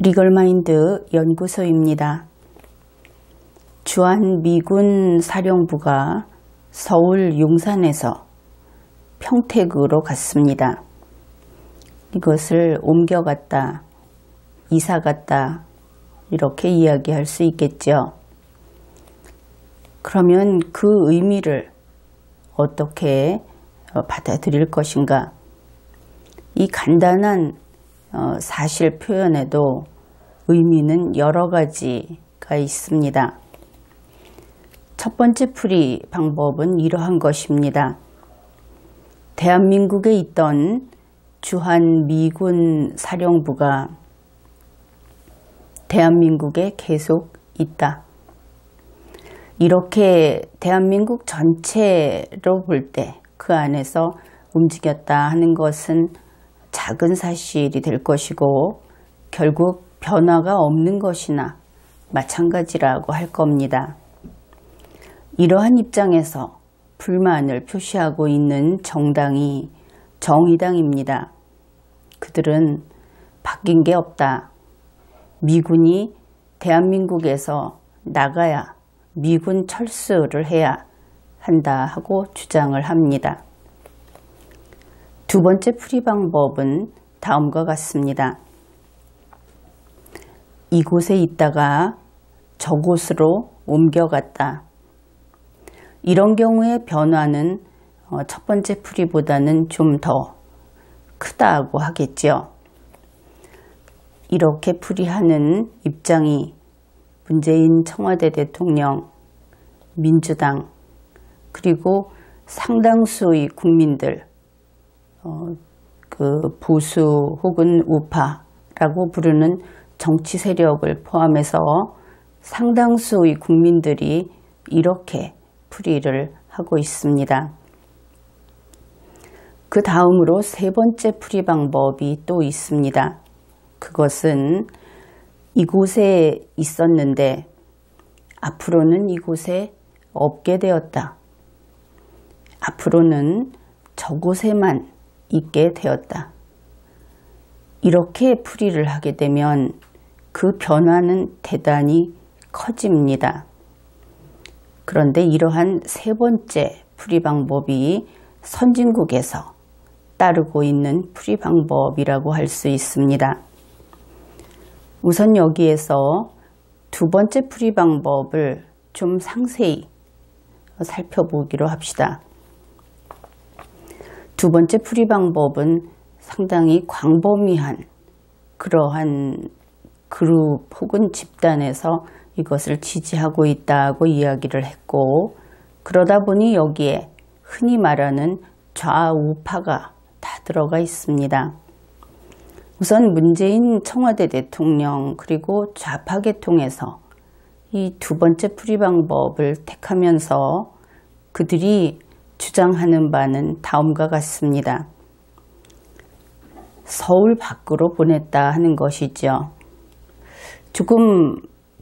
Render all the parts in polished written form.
리걸마인드 연구소입니다. 주한미군 사령부가 서울 용산에서 평택으로 갔습니다. 이것을 옮겨갔다, 이사갔다 이렇게 이야기할 수 있겠죠. 그러면 그 의미를 어떻게 받아들일 것인가? 이 간단한 사실 표현에도 의미는 여러 가지가 있습니다. 첫 번째 풀이 방법은 이러한 것입니다. 대한민국에 있던 주한미군 사령부가 대한민국에 계속 있다. 이렇게 대한민국 전체로 볼 때 그 안에서 움직였다 하는 것은 작은 사실이 될 것이고 결국 변화가 없는 것이나 마찬가지라고 할 겁니다. 이러한 입장에서 불만을 표시하고 있는 정당이 정의당입니다. 그들은 바뀐 게 없다. 미군이 대한민국에서 나가야 미군 철수를 해야 한다 하고 주장을 합니다. 두 번째 풀이 방법은 다음과 같습니다. 이곳에 있다가 저곳으로 옮겨갔다. 이런 경우의 변화는 첫 번째 풀이보다는 좀 더 크다고 하겠죠. 이렇게 풀이하는 입장이 문재인 청와대 대통령, 민주당, 그리고 상당수의 국민들, 그 보수 혹은 우파라고 부르는 정치 세력을 포함해서 상당수의 국민들이 이렇게 풀이를 하고 있습니다. 그 다음으로 세 번째 풀이 방법이 또 있습니다. 그것은 이곳에 있었는데 앞으로는 이곳에 없게 되었다. 앞으로는 저곳에만 있게 되었다. 이렇게 풀이를 하게 되면 그 변화는 대단히 커집니다. 그런데 이러한 세 번째 풀이 방법이 선진국에서 따르고 있는 풀이 방법이라고 할 수 있습니다. 우선 여기에서 두 번째 풀이 방법을 좀 상세히 살펴보기로 합시다. 두 번째 풀이 방법은 상당히 광범위한 그러한 그룹 혹은 집단에서 이것을 지지하고 있다고 이야기를 했고, 그러다 보니 여기에 흔히 말하는 좌우파가 다 들어가 있습니다. 우선 문재인 청와대 대통령 그리고 좌파 계통에서 이 두 번째 풀이 방법을 택하면서 그들이 주장하는 바는 다음과 같습니다. 서울 밖으로 보냈다 하는 것이죠. 조금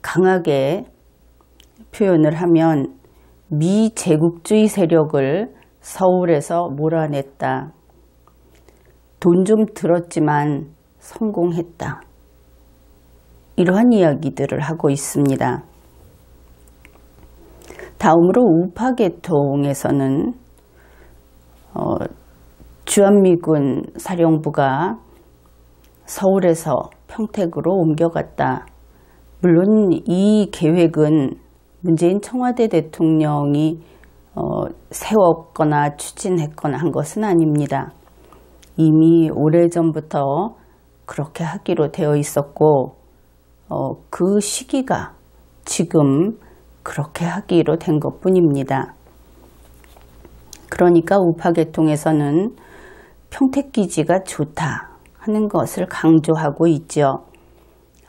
강하게 표현을 하면 미제국주의 세력을 서울에서 몰아냈다. 돈 좀 들었지만 성공했다. 이러한 이야기들을 하고 있습니다. 다음으로 우파 계통에서는 주한미군 사령부가 서울에서 평택으로 옮겨갔다. 물론 이 계획은 문재인 청와대 대통령이 세웠거나 추진했거나 한 것은 아닙니다. 이미 오래전부터 그렇게 하기로 되어 있었고 그 시기가 지금 그렇게 하기로 된 것뿐입니다. 그러니까 우파 계통에서는 평택기지가 좋다 하는 것을 강조하고 있죠.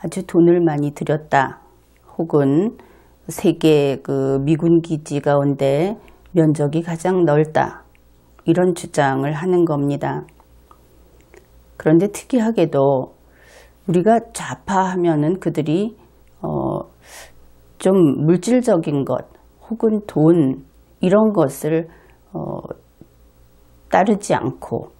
아주 돈을 많이 들였다. 혹은 세계 그 미군 기지 가운데 면적이 가장 넓다. 이런 주장을 하는 겁니다. 그런데 특이하게도 우리가 좌파하면은 그들이 좀 물질적인 것 혹은 돈 이런 것을 따르지 않고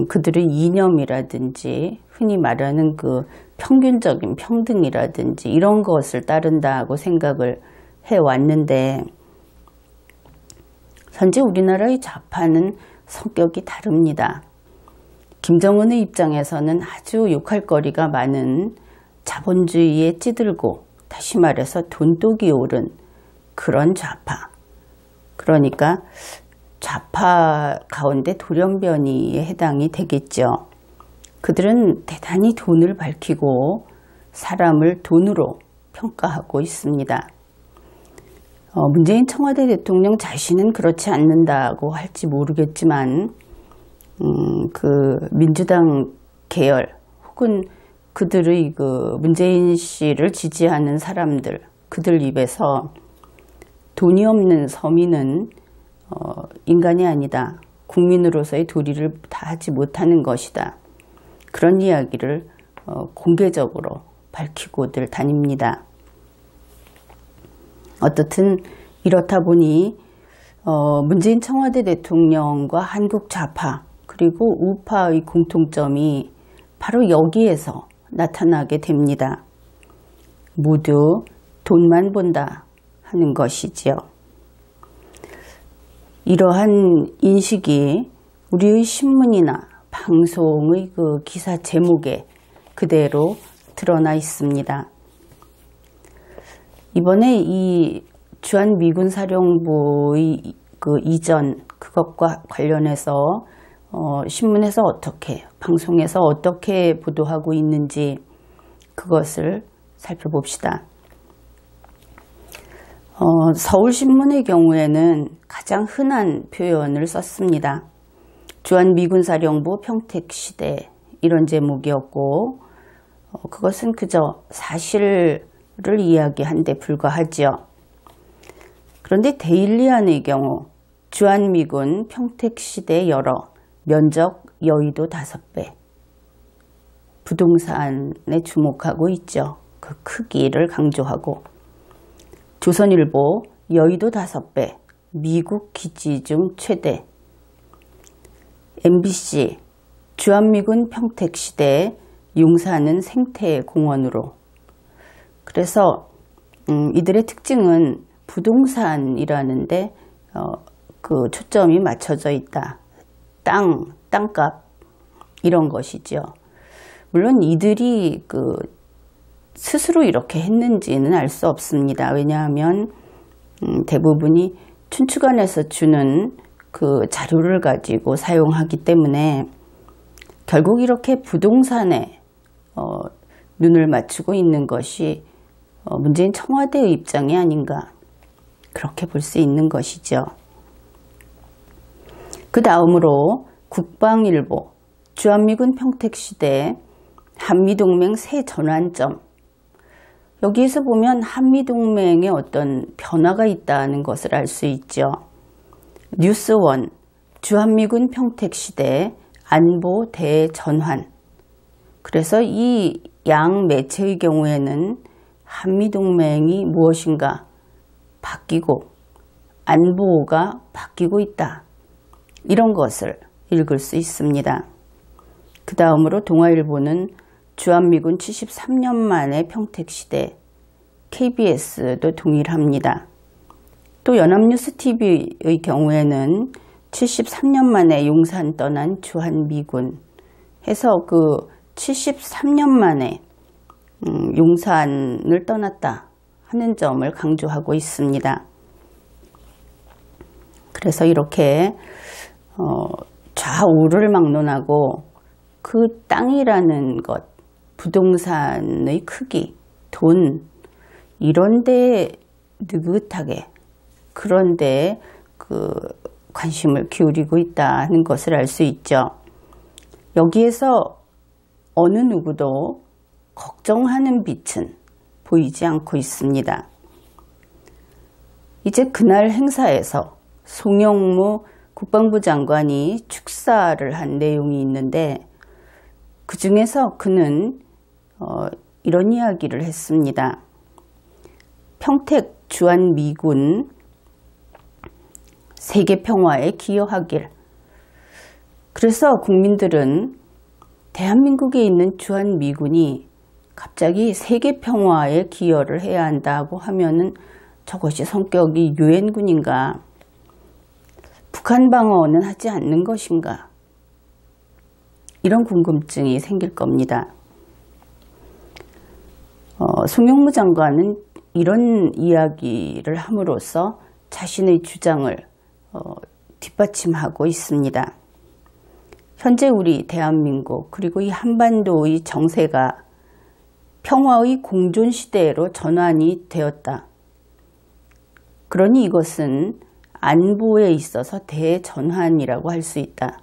그들의 이념이라든지 흔히 말하는 그 평균적인 평등이라든지 이런 것을 따른다고 생각을 해왔는데, 현재 우리나라의 좌파는 성격이 다릅니다. 김정은의 입장에서는 아주 욕할 거리가 많은 자본주의에 찌들고, 다시 말해서 돈독이 오른 그런 좌파. 그러니까 좌파 가운데 돌연변이에 해당이 되겠죠. 그들은 대단히 돈을 밝히고 사람을 돈으로 평가하고 있습니다. 문재인 청와대 대통령 자신은 그렇지 않는다고 할지 모르겠지만, 그 민주당 계열 혹은 그들의 그 문재인 씨를 지지하는 사람들, 그들 입에서 돈이 없는 서민은 인간이 아니다. 국민으로서의 도리를 다하지 못하는 것이다. 그런 이야기를 공개적으로 밝히고들 다닙니다. 어떻든 이렇다 보니 문재인 청와대 대통령과 한국 좌파 그리고 우파의 공통점이 바로 여기에서 나타나게 됩니다. 모두 돈만 본다 하는 것이지요. 이러한 인식이 우리의 신문이나 방송의 그 기사 제목에 그대로 드러나 있습니다. 이번에 이 주한미군 사령부의 그 이전 그것과 관련해서 신문에서 어떻게, 방송에서 어떻게 보도하고 있는지 그것을 살펴봅시다. 서울신문의 경우에는 가장 흔한 표현을 썼습니다. 주한미군사령부 평택시대 이런 제목이었고, 그것은 그저 사실을 이야기한 데 불과하지요. 그런데 데일리안의 경우 주한미군 평택시대 열어 면적 여의도 5배 부동산에 주목하고 있죠. 그 크기를 강조하고, 조선일보 여의도 5배 미국 기지 중 최대, MBC 주한미군 평택시대 용사는 생태공원으로. 그래서 이들의 특징은 부동산이라는데 그 초점이 맞춰져 있다. 땅값 이런 것이죠. 물론 이들이 그 스스로 이렇게 했는지는 알 수 없습니다. 왜냐하면 대부분이 춘추관에서 주는 그 자료를 가지고 사용하기 때문에 결국 이렇게 부동산에 눈을 맞추고 있는 것이 문재인 청와대의 입장이 아닌가, 그렇게 볼 수 있는 것이죠. 그 다음으로 국방일보 주한미군 평택시대 한미동맹 새 전환점. 여기에서 보면 한미동맹에 어떤 변화가 있다는 것을 알 수 있죠. 뉴스원 주한미군 평택시대 안보 대전환. 그래서 이 양 매체의 경우에는 한미동맹이 무엇인가 바뀌고 안보가 바뀌고 있다, 이런 것을 읽을 수 있습니다. 그 다음으로 동아일보는 주한미군 73년 만에 평택시대, KBS도 동일합니다. 또 연합뉴스TV의 경우에는 73년 만에 용산 떠난 주한미군 해서 그 73년 만에 용산을 떠났다 하는 점을 강조하고 있습니다. 그래서 이렇게 좌우를 막론하고 그 땅이라는 것, 부동산의 크기, 돈, 이런 데 느긋하게, 그런데 그 관심을 기울이고 있다는 것을 알 수 있죠. 여기에서 어느 누구도 걱정하는 빛은 보이지 않고 있습니다. 이제 그날 행사에서 송영무 국방부 장관이 축사를 한 내용이 있는데, 그 중에서 그는 이런 이야기를 했습니다. 평택 주한미군 세계 평화에 기여하길. 그래서 국민들은 대한민국에 있는 주한미군이 갑자기 세계 평화에 기여를 해야 한다고 하면은 저것이 성격이 유엔군인가? 북한 방어는 하지 않는 것인가? 이런 궁금증이 생길 겁니다. 송영무 장관은 이런 이야기를 함으로써 자신의 주장을 뒷받침하고 있습니다. 현재 우리 대한민국 그리고 이 한반도의 정세가 평화의 공존시대로 전환이 되었다. 그러니 이것은 안보에 있어서 대전환이라고 할 수 있다.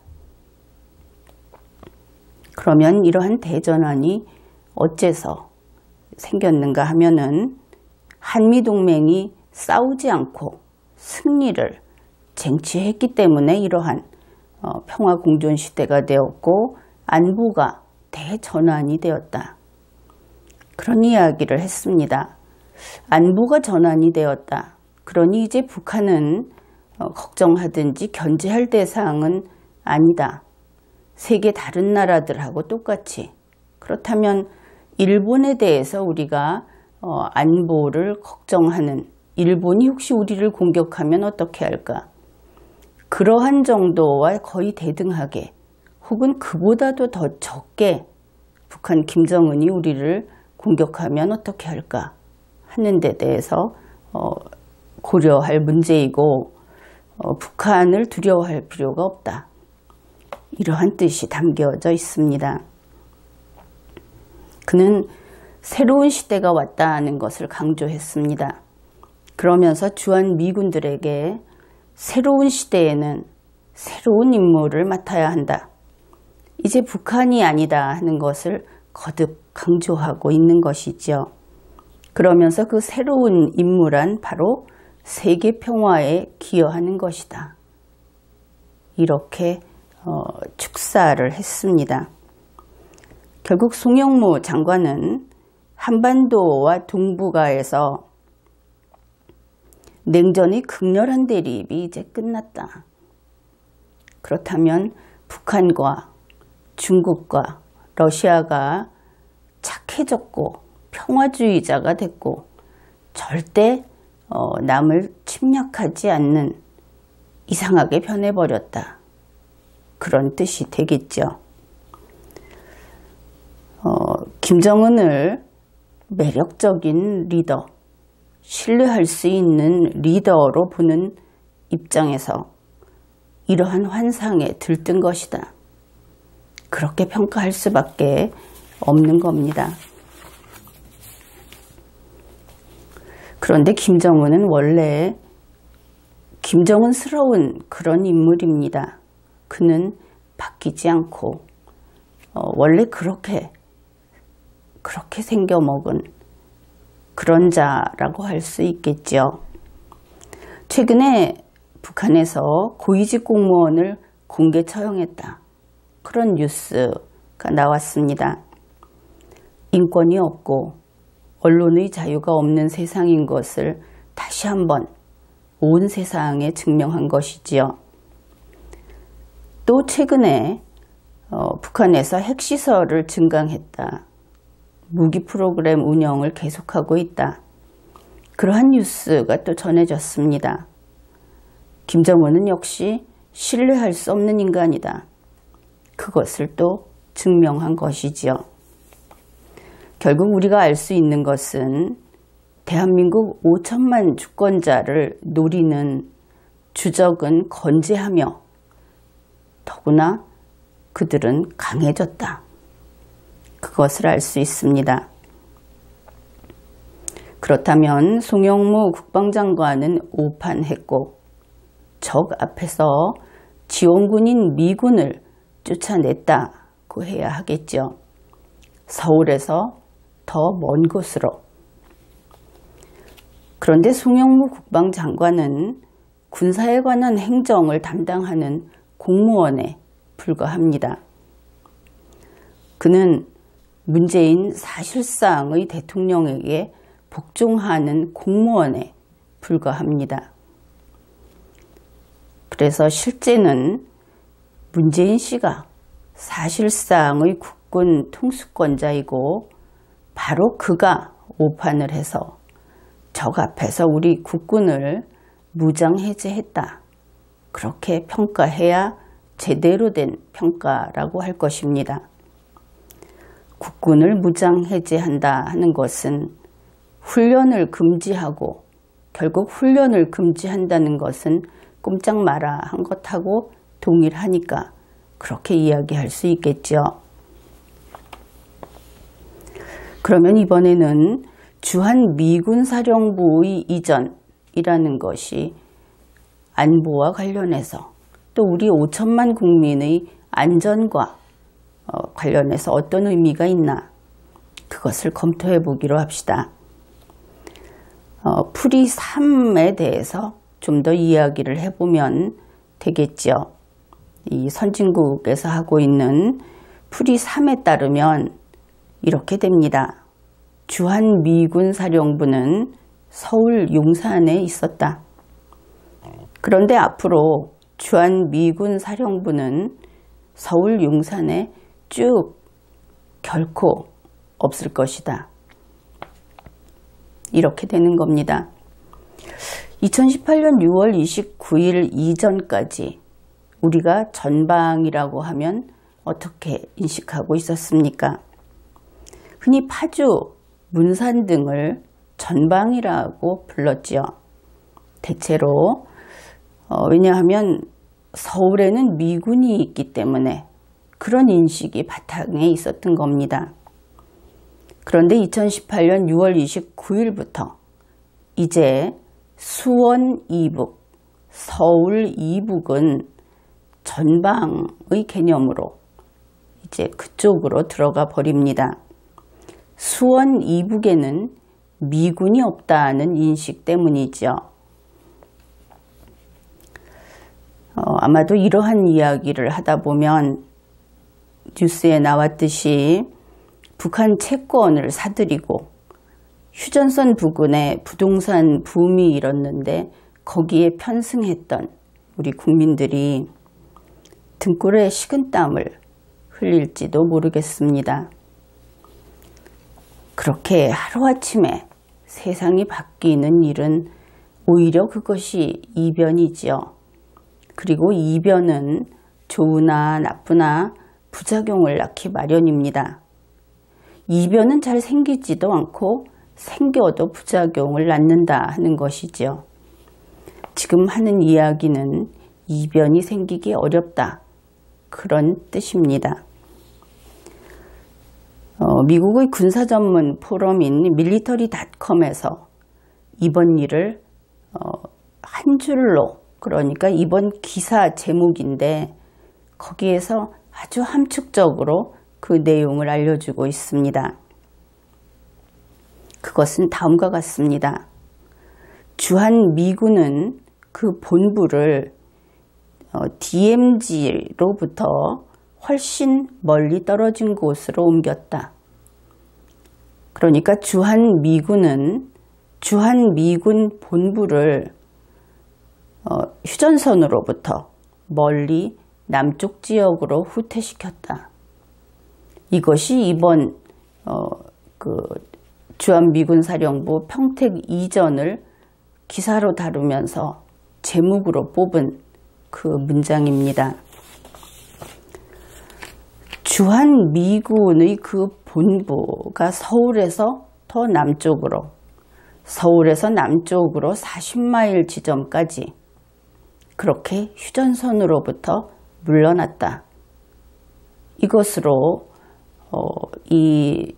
그러면 이러한 대전환이 어째서 생겼는가 하면은 한미동맹이 싸우지 않고 승리를 쟁취했기 때문에 이러한 평화공존시대가 되었고 안보가 대전환이 되었다. 그런 이야기를 했습니다. 안보가 전환이 되었다. 그러니 이제 북한은 걱정하든지 견제할 대상은 아니다. 세계 다른 나라들하고 똑같이. 그렇다면 일본에 대해서 우리가 안보를 걱정하는, 일본이 혹시 우리를 공격하면 어떻게 할까? 그러한 정도와 거의 대등하게 혹은 그보다도 더 적게 북한 김정은이 우리를 공격하면 어떻게 할까 하는 데 대해서 고려할 문제이고 북한을 두려워할 필요가 없다. 이러한 뜻이 담겨져 있습니다. 그는 새로운 시대가 왔다는 것을 강조했습니다. 그러면서 주한미군들에게 새로운 시대에는 새로운 임무를 맡아야 한다. 이제 북한이 아니다 하는 것을 거듭 강조하고 있는 것이죠. 그러면서 그 새로운 임무란 바로 세계 평화에 기여하는 것이다. 이렇게 축사를 했습니다. 결국 송영무 장관은 한반도와 동북아에서 냉전의 극렬한 대립이 이제 끝났다. 그렇다면 북한과 중국과 러시아가 착해졌고 평화주의자가 됐고 절대 남을 침략하지 않는 이상하게 변해버렸다. 그런 뜻이 되겠죠. 김정은을 매력적인 리더, 신뢰할 수 있는 리더로 보는 입장에서 이러한 환상에 들뜬 것이다. 그렇게 평가할 수밖에 없는 겁니다. 그런데 김정은은 원래 김정은스러운 그런 인물입니다. 그는 바뀌지 않고 원래 그렇게 생겨먹은 그런 자라고 할 수 있겠죠. 최근에 북한에서 고위직 공무원을 공개 처형했다. 그런 뉴스가 나왔습니다. 인권이 없고 언론의 자유가 없는 세상인 것을 다시 한번 온 세상에 증명한 것이지요. 또 최근에 북한에서 핵시설을 증강했다. 무기 프로그램 운영을 계속하고 있다. 그러한 뉴스가 또 전해졌습니다. 김정은은 역시 신뢰할 수 없는 인간이다. 그것을 또 증명한 것이지요. 결국 우리가 알 수 있는 것은 대한민국 5천만 주권자를 노리는 주적은 건재하며 더구나 그들은 강해졌다. 그것을 알 수 있습니다. 그렇다면 송영무 국방장관은 오판했고 적 앞에서 지원군인 미군을 쫓아냈다고 해야 하겠죠. 서울에서 더 먼 곳으로. 그런데 송영무 국방장관은 군사에 관한 행정을 담당하는 공무원에 불과합니다. 그는 문재인 사실상의 대통령에게 복종하는 공무원에 불과합니다. 그래서 실제는 문재인 씨가 사실상의 국군 통수권자이고 바로 그가 오판을 해서 적 앞에서 우리 국군을 무장해제했다. 그렇게 평가해야 제대로 된 평가라고 할 것입니다. 국군을 무장해제한다 하는 것은 훈련을 금지하고 결국 훈련을 금지한다는 것은 꼼짝 마라 한 것하고 동일하니까 그렇게 이야기할 수 있겠죠. 그러면 이번에는 주한미군사령부의 이전이라는 것이 안보와 관련해서 또 우리 5천만 국민의 안전과 관련해서 어떤 의미가 있나 그것을 검토해 보기로 합시다. 풀이 3에 대해서 좀 더 이야기를 해보면 되겠죠. 이 선진국에서 하고 있는 풀이 3에 따르면 이렇게 됩니다. 주한미군사령부는 서울 용산에 있었다. 그런데 앞으로 주한미군사령부는 서울 용산에 쭉 결코 없을 것이다. 이렇게 되는 겁니다. 2018년 6월 29일 이전까지 우리가 전방이라고 하면 어떻게 인식하고 있었습니까? 흔히 파주, 문산 등을 전방이라고 불렀지요. 대체로 왜냐하면 서울에는 미군이 있기 때문에 그런 인식이 바탕에 있었던 겁니다. 그런데 2018년 6월 29일부터 이제 수원 이북, 서울 이북은 전방의 개념으로 이제 그쪽으로 들어가 버립니다. 수원 이북에는 미군이 없다는 인식 때문이죠. 아마도 이러한 이야기를 하다 보면 뉴스에 나왔듯이 북한 채권을 사들이고 휴전선 부근에 부동산 붐이 일었는데 거기에 편승했던 우리 국민들이 등골에 식은땀을 흘릴지도 모르겠습니다. 그렇게 하루아침에 세상이 바뀌는 일은 오히려 그것이 이변이지요. 그리고 이변은 좋으나 나쁘나 부작용을 낳기 마련입니다. 이변은 잘 생기지도 않고 생겨도 부작용을 낳는다 하는 것이죠. 지금 하는 이야기는 이변이 생기기 어렵다. 그런 뜻입니다. 미국의 군사 전문 포럼인 밀리터리닷컴에서 이번 일을 한 줄로, 그러니까 이번 기사 제목인데 거기에서 아주 함축적으로 그 내용을 알려주고 있습니다. 그것은 다음과 같습니다. 주한미군은 그 본부를 DMZ로부터 훨씬 멀리 떨어진 곳으로 옮겼다. 그러니까 주한미군은 주한미군 본부를 휴전선으로부터 멀리 남쪽 지역으로 후퇴시켰다. 이것이 이번 주한미군 사령부 평택 이전을 기사로 다루면서 제목으로 뽑은 그 문장입니다. 주한미군의 그 본부가 서울에서 더 남쪽으로, 서울에서 남쪽으로 40마일 지점까지 그렇게 휴전선으로부터 물러났다. 이것으로 이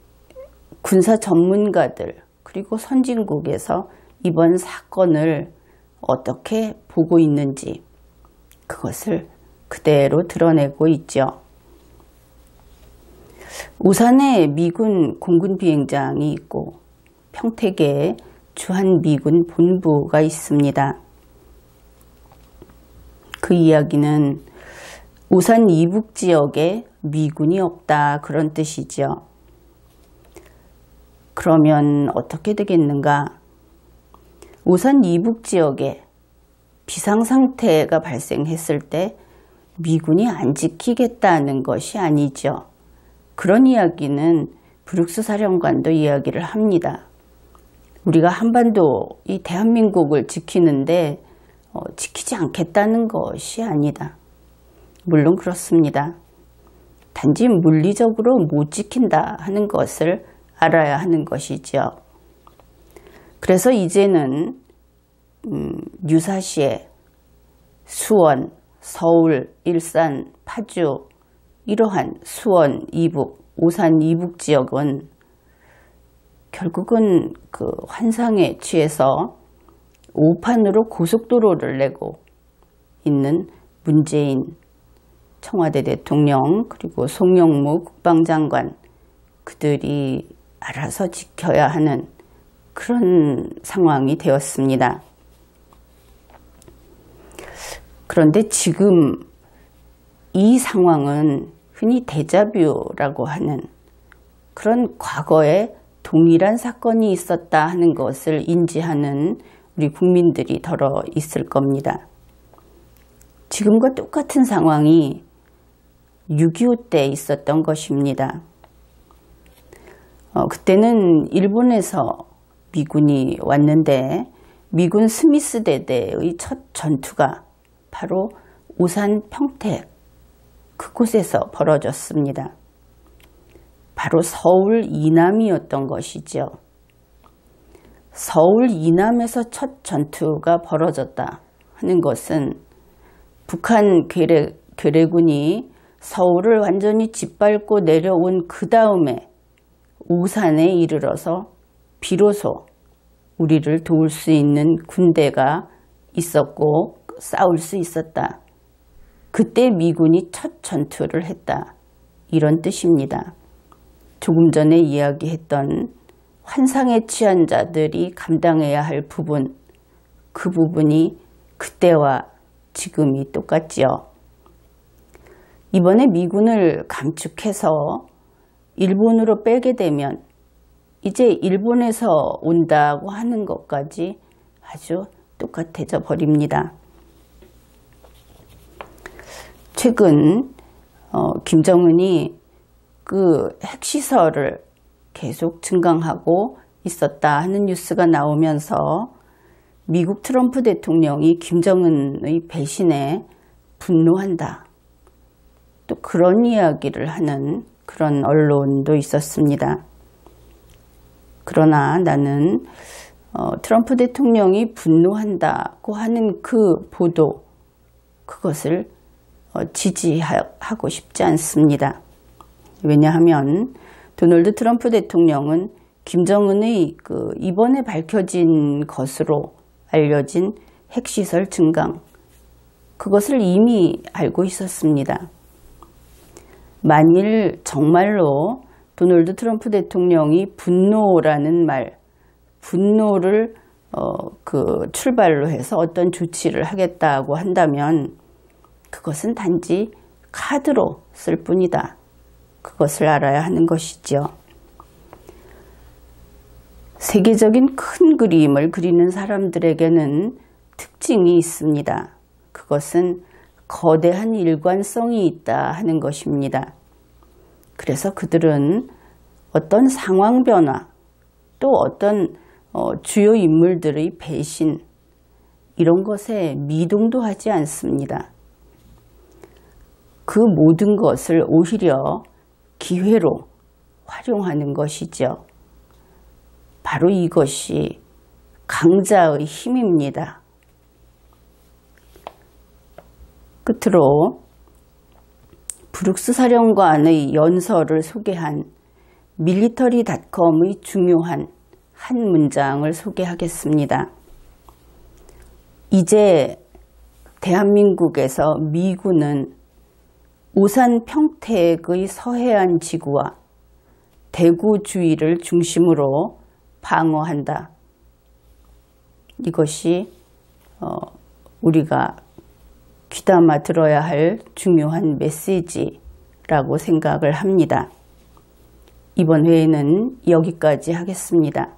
군사 전문가들 그리고 선진국에서 이번 사건을 어떻게 보고 있는지 그것을 그대로 드러내고 있죠. 우산에 미군 공군 비행장이 있고 평택에 주한미군 본부가 있습니다. 그 이야기는 우산 이북 지역에 미군이 없다 그런 뜻이죠. 그러면 어떻게 되겠는가? 우산 이북 지역에 비상상태가 발생했을 때 미군이 안 지키겠다는 것이 아니죠. 그런 이야기는 브룩스 사령관도 이야기를 합니다. 우리가 한반도 이 대한민국을 지키는데 지키지 않겠다는 것이 아니다. 물론 그렇습니다. 단지 물리적으로 못 지킨다 하는 것을 알아야 하는 것이죠. 그래서 이제는 유사시에 수원, 서울, 일산, 파주 이러한 수원, 이북, 오산, 이북 지역은 결국은 그 환상에 취해서 5판으로 고속도로를 내고 있는 문재인 청와대 대통령 그리고 송영무 국방장관 그들이 알아서 지켜야 하는 그런 상황이 되었습니다. 그런데 지금 이 상황은 흔히 데자뷰라고 하는 그런 과거에 동일한 사건이 있었다 하는 것을 인지하는 우리 국민들이 더러 있을 겁니다. 지금과 똑같은 상황이 6.25 때 있었던 것입니다. 그때는 일본에서 미군이 왔는데 미군 스미스 대대의 첫 전투가 바로 오산 평택 그곳에서 벌어졌습니다. 바로 서울 이남이었던 것이죠. 서울 이남에서 첫 전투가 벌어졌다 하는 것은 북한 괴뢰군이 서울을 완전히 짓밟고 내려온 그 다음에 오산에 이르러서 비로소 우리를 도울 수 있는 군대가 있었고 싸울 수 있었다. 그때 미군이 첫 전투를 했다. 이런 뜻입니다. 조금 전에 이야기했던 환상에 취한 자들이 감당해야 할 부분, 그 부분이 그때와 지금이 똑같지요. 이번에 미군을 감축해서 일본으로 빼게 되면 이제 일본에서 온다고 하는 것까지 아주 똑같아져 버립니다. 최근 김정은이 그 핵시설을 계속 증강하고 있었다 하는 뉴스가 나오면서 미국 트럼프 대통령이 김정은의 배신에 분노한다. 또 그런 이야기를 하는 그런 언론도 있었습니다. 그러나 나는 트럼프 대통령이 분노한다고 하는 그 보도, 그것을 지지하고 싶지 않습니다. 왜냐하면 도널드 트럼프 대통령은 김정은의 그 이번에 밝혀진 것으로 알려진 핵시설 증강, 그것을 이미 알고 있었습니다. 만일 정말로 도널드 트럼프 대통령이 분노라는 말, 분노를 출발로 해서 어떤 조치를 하겠다고 한다면 그것은 단지 카드로 쓸 뿐이다. 그것을 알아야 하는 것이죠. 세계적인 큰 그림을 그리는 사람들에게는 특징이 있습니다. 그것은 거대한 일관성이 있다 하는 것입니다. 그래서 그들은 어떤 상황 변화, 또 어떤 주요 인물들의 배신, 이런 것에 미동도 하지 않습니다. 그 모든 것을 오히려 기회로 활용하는 것이죠. 바로 이것이 강자의 힘입니다. 끝으로 브룩스 사령관의 연설을 소개한 밀리터리닷컴의 중요한 한 문장을 소개하겠습니다. 이제 대한민국에서 미군은 오산 평택의 서해안 지구와 대구 주위를 중심으로 방어한다. 이것이 우리가 귀담아 들어야 할 중요한 메시지라고 생각을 합니다. 이번 회에는 여기까지 하겠습니다.